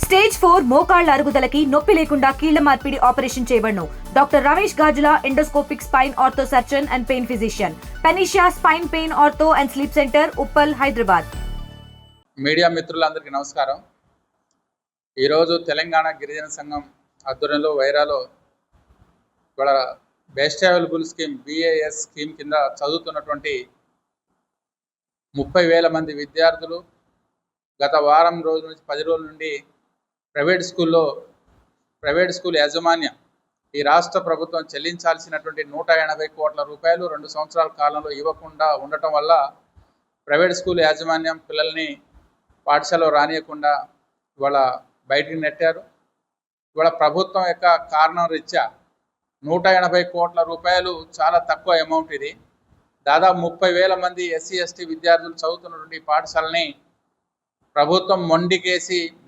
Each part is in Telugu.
స్టేజ్ 4 మోకాళ్ల అరుగుదలకి నొప్పి లేకుండా కీళ్ల మార్పిడి ఆపరేషన్ చేయబడును. Doctor Ramesh Gajula, endoscopic spine ortho surgeon and pain physician, Panacea spine pain ortho and sleep centre, Uppal, Hyderabad. Media మిత్రులందరికీ నమస్కారం. ఈరోజు తెలంగాణ గిరిజన సంఘం ఆధ్వర్యంలో వైరాలో ఇవాళ best available scheme BAS scheme కింద చదువుతున్నటువంటి 30,000 మంది విద్యార్థులు గత వారం రోజుల నుంచి 10 రోజుల నుండి ప్రైవేట్ స్కూల్ యాజమాన్యం ఈ రాష్ట్ర ప్రభుత్వం చెల్లించాల్సినటువంటి 180 కోట్ల రూపాయలు 2 సంవత్సరాల కాలంలో ఇవ్వకుండా ఉండటం వల్ల ప్రైవేట్ స్కూల్ యాజమాన్యం పిల్లల్ని పాఠశాలలో రానియకుండా ఇవాళ బయటికి నెట్టారు. ఇవాళ ప్రభుత్వం యొక్క కారణం రీత్యా 180 కోట్ల రూపాయలు చాలా తక్కువ అమౌంట్. ఇది దాదాపు 30,000 మంది SC ST విద్యార్థులు చదువుతున్నటువంటి పాఠశాలని ప్రభుత్వం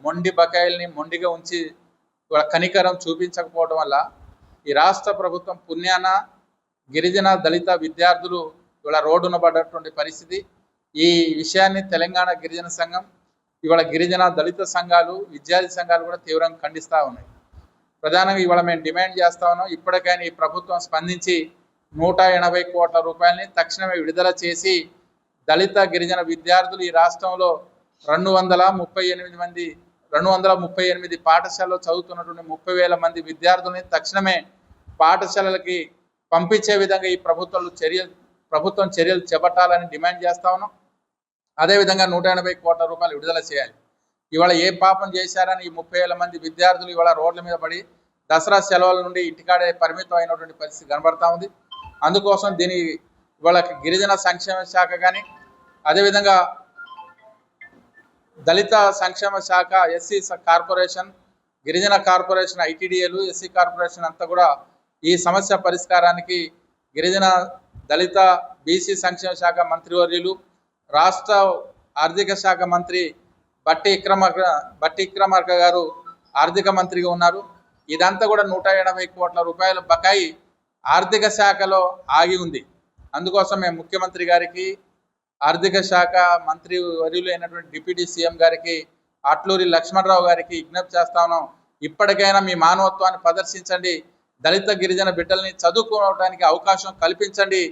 మొండి బకాయిల్ని మొండిగా ఉంచి ఇవాళ కనికరం చూపించకపోవడం వల్ల ఈ రాష్ట్ర ప్రభుత్వం పుణ్యాన గిరిజన దళిత విద్యార్థులు ఇవాళ రోడ్డున పడ్డటువంటి పరిస్థితి. ఈ విషయాన్ని తెలంగాణ గిరిజన సంఘం, ఇవాళ గిరిజన దళిత సంఘాలు, విద్యార్థి సంఘాలు కూడా తీవ్రంగా ఖండిస్తూ ఉన్నాయి. ప్రధానంగా ఇవాళ మేము డిమాండ్ చేస్తా ఉన్నాం, ఇప్పటికైనా ఈ ప్రభుత్వం స్పందించి 180 కోట్ల రూపాయలని తక్షణమే విడుదల చేసి దళిత గిరిజన విద్యార్థులు ఈ రాష్ట్రంలో 238 పాఠశాలలో చదువుతున్నటువంటి 30,000 మంది విద్యార్థులని తక్షణమే పాఠశాలలకి పంపించే విధంగా ఈ ప్రభుత్వం చర్యలు చేపట్టాలని డిమాండ్ చేస్తా ఉన్నాం. అదేవిధంగా 180 కోట్ల రూపాయలు విడుదల చేయాలి. ఇవాళ ఏ పాపం చేశారని ఈ 30,000 మంది విద్యార్థులు ఇవాళ రోడ్ల మీద పడి దసరా సెలవుల నుండి ఇంటికాడే పరిమితం అయినటువంటి పరిస్థితి కనబడతా ఉంది. అందుకోసం దీని ఇవాళ గిరిజన సంక్షేమ శాఖ కానీ, అదేవిధంగా దళిత సంక్షేమ శాఖ, SC కార్పొరేషన్, గిరిజన కార్పొరేషన్, ITDAలు, SC కార్పొరేషన్ అంతా కూడా ఈ సమస్య పరిష్కారానికి గిరిజన దళిత BC సంక్షేమ శాఖ మంత్రివర్యులు, రాష్ట్ర ఆర్థిక శాఖ మంత్రి బట్టి విక్రమార్క గారు ఆర్థిక మంత్రిగా ఉన్నారు. ఇదంతా కూడా 180 కోట్ల రూపాయల బకాయి ఆర్థిక శాఖలో ఆగి ఉంది. అందుకోసం మేము ముఖ్యమంత్రి గారికి, ఆర్థిక శాఖ మంత్రి వర్యులు అయినటువంటి డిప్యూటీ CM గారికి, అట్లూరి లక్ష్మణరావు గారికి విజ్ఞప్తి చేస్తా ఉన్నాం. ఇప్పటికైనా మీ మానవత్వాన్ని ప్రదర్శించండి, దళిత గిరిజన బిడ్డల్ని చదువుకోవడానికి అవకాశం కల్పించండి,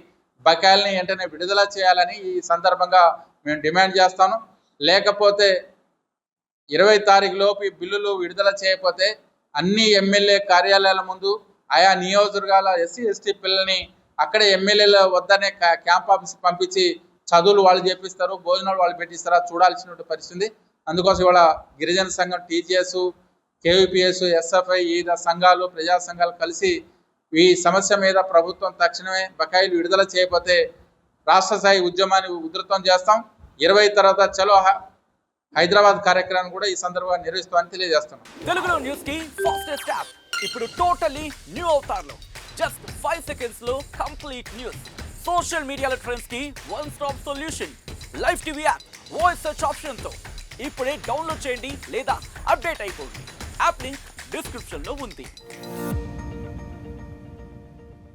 బకాయిల్ని వెంటనే విడుదల చేయాలని ఈ సందర్భంగా మేము డిమాండ్ చేస్తాను. లేకపోతే 20 తారీఖు లోపు ఈ బిల్లులు విడుదల చేయకపోతే అన్ని MLA కార్యాలయాల ముందు ఆయా నియోజకవర్గాల SC ST పిల్లల్ని అక్కడే MLAల వద్దనే క్యాంప్ ఆఫీస్ పంపించి చదువులు వాళ్ళు చేపిస్తారు, భోజనాలు వాళ్ళు పెట్టిస్తారా చూడాల్సిన పరిస్థితి. అందుకోసం ఇవాళ గిరిజన సంఘం, TGS, KVPS, SFI, వివిధ సంఘాలు, ప్రజా సంఘాలు కలిసి ఈ సమస్య మీద ప్రభుత్వం తక్షణమే బకాయిలు విడుదల చేయకపోతే రాష్ట్ర స్థాయి ఉద్యమాన్ని ఉధృతం చేస్తాం. 20 తర్వాత చలో హైదరాబాద్ కార్యక్రమాన్ని కూడా ఈ సందర్భంగా నిర్వహిస్తామని తెలియజేస్తున్నాం. తెలుగులో న్యూస్ కి ఫాస్టెస్ట్ యాప్ ఇప్పుడు టోటలీ న్యూ అవతార్లో జస్ట్ 5 సెకండ్స్ లో కంప్లీట్ న్యూస్. సోషల్ మీడియాలో ట్రెండ్స్ కి one stop solution. Live TV app, voice search option తో ఇప్పుడే డౌన్లోడ్ చేయండి లేదా అప్డేట్ అయిపోండి. యాప్ లింక్ డిస్క్రిప్షన్ లో ఉంది.